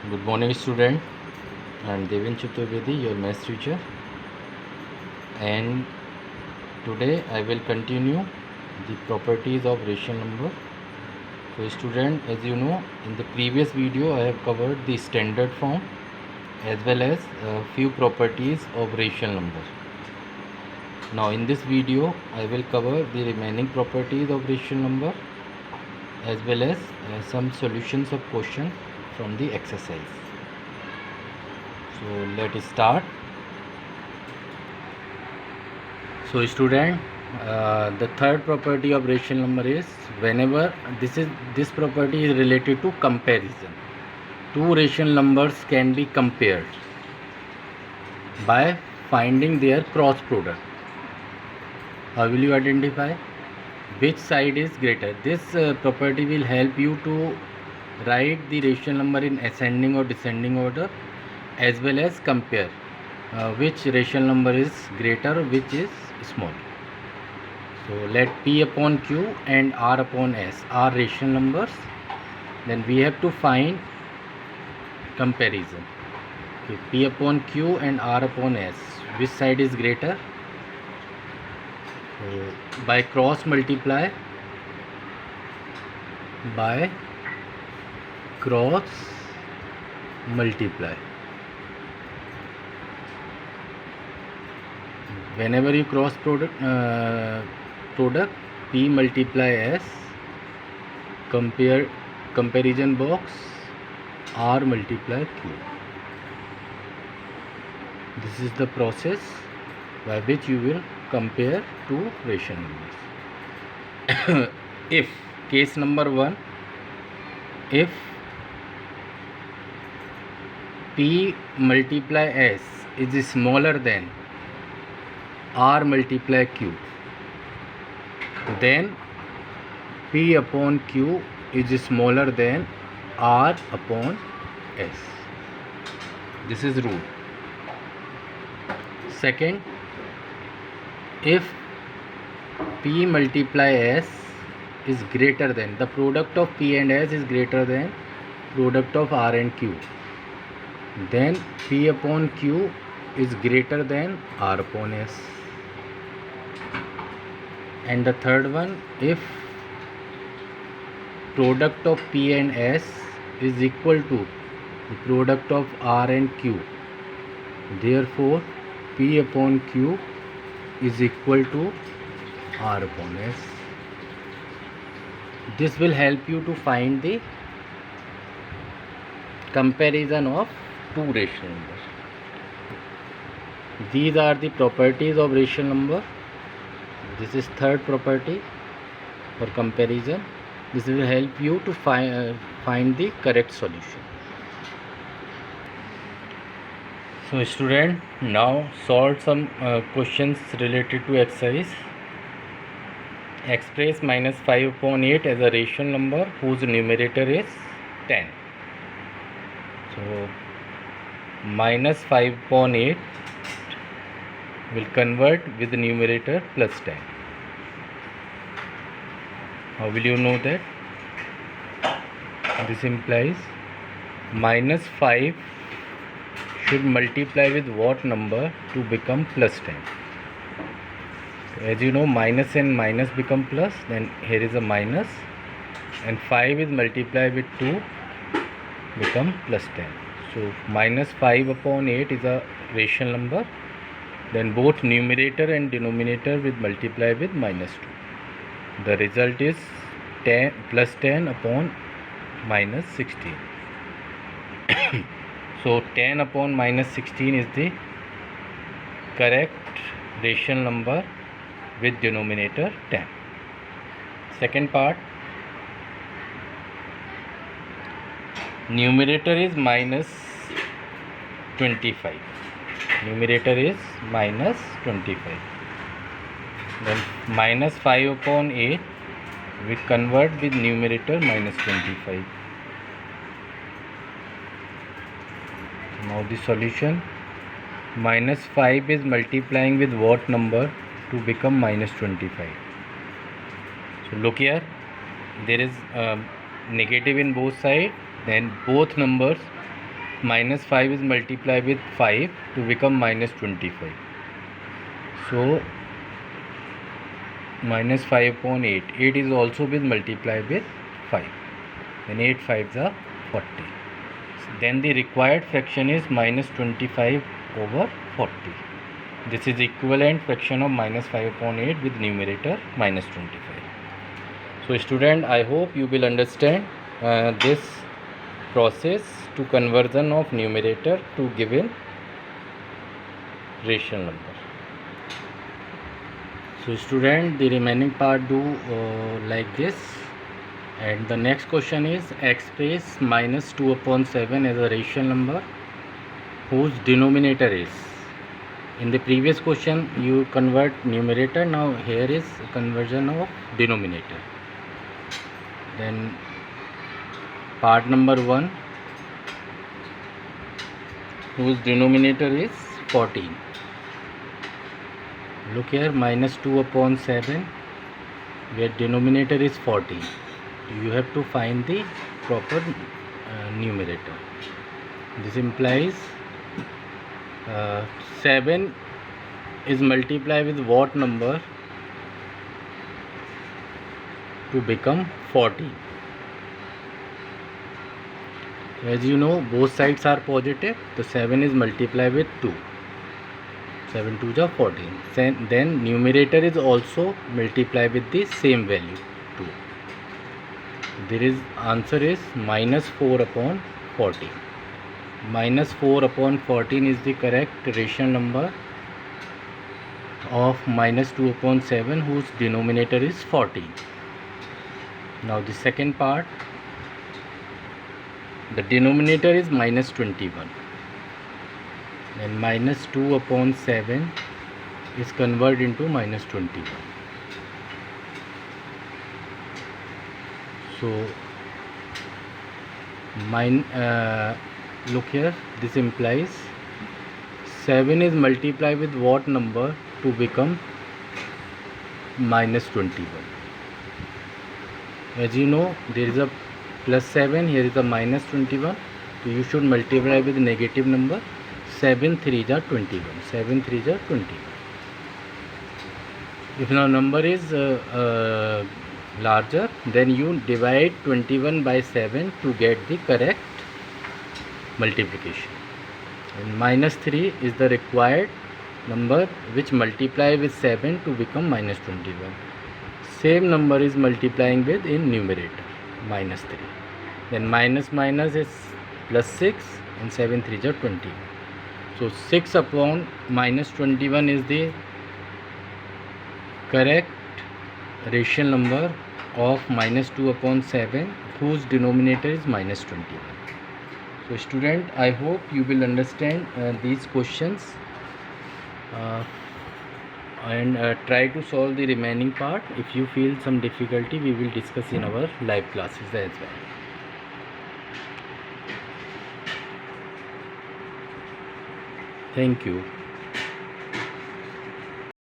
Good morning, student. I am Devin Chaturvedi, your maths teacher, and today I will continue the properties of rational number. So, student, as you know, in the previous video I have covered the standard form as well as a few properties of rational number. Now, in this video, I will cover the remaining properties of rational number as well as some solutions of question from the exercise. So, let's start. So student, the third property of rational number is whenever this property is related to comparison. Two rational numbers can be compared by finding their cross product. How will you identify which side is greater? This property will help you to write the rational number in ascending or descending order as well as compare which rational number is greater, which is small. So let P upon Q and R upon S are rational numbers. Then we have to find comparison. Okay, P upon Q and R upon S. Which side is greater? So by cross multiply. By cross multiply. Whenever you cross product P multiply S, comparison box R multiply Q. This is the process by which you will compare two rational numbers. If case number 1, if P multiply S is smaller than R multiply Q, then P upon Q is smaller than R upon S. This is rule. Second, if P multiply S is greater than, the product of P and S is greater than product of R and Q, then P upon Q is greater than R upon S. And the third one, if product of P and S is equal to the product of R and Q, therefore P upon Q is equal to R upon S. This will help you to find the comparison of two rational numbers. These are the properties of rational number. This is third property for comparison. This will help you to find the correct solution. So student, now solve some questions related to exercise. Express minus 5 upon 8 as a rational number whose numerator is 10. So minus 5 upon 8 will convert with the numerator plus 10. How will you know that? This implies minus 5 should multiply with what number to become plus 10? As you know, minus and minus become plus, then here is a minus, and 5 is multiplied with 2 become plus 10. So minus 5 upon 8 is a rational number. Then both numerator and denominator will multiply with minus 2. The result is 10 plus 10 upon minus 16. So 10 upon minus 16 is the correct rational number with denominator 10. Second part, numerator is minus 25. Numerator is minus 25. Then minus 5 upon 8 we convert with numerator minus 25. Now the solution, minus 5 is multiplying with what number to become minus 25? So look here, there is negative in both sides, then both numbers minus 5 is multiplied with 5 to become minus 25. So minus 5 upon 8. 8 is also been multiplied with 5. Then 8 5s are 40. Then the required fraction is minus 25 over 40. This is equivalent fraction of minus 5 upon 8 with numerator minus 25. So student, I hope you will understand this process to conversion of numerator to given rational number. So student, the remaining part do like this. And the next question is express minus 2 upon 7 as a rational number whose denominator is. In the previous question you convert numerator, now here is conversion of denominator. Then part number 1, whose denominator is 14. Look here, minus 2 upon 7 where denominator is 14. You have to find the proper numerator. This implies 7 is multiplied with what number to become 14? As you know, both sides are positive, so 7 is multiplied with 2. 7 2s are 14. Then numerator is also multiplied with the same value 2. There is answer is minus 4 upon 14. Minus 4 upon 14 is the correct rational number of minus 2 upon 7 whose denominator is 14. Now the second part, the denominator is minus 21. Then minus 2 upon 7 is converted into minus 21. So look here, this implies 7 is multiplied with what number to become minus 21. As you know, there is a plus 7, here is a minus 21, so you should multiply with negative number. 7 3s are 21. 7 3s are 21. If the number is larger, then you divide 21 by 7 to get the correct multiplication. And minus 3 is the required number which multiply with 7 to become minus 21. Same number is multiplying with in numerator, minus 3. Then minus minus is plus 6 and 7 3s are 21. So 6 upon minus 21 is the correct rational number of minus 2 upon 7 whose denominator is minus 21. So student, I hope you will understand these questions and try to solve the remaining part. If you feel some difficulty, we will discuss in our live classes as well. Thank you.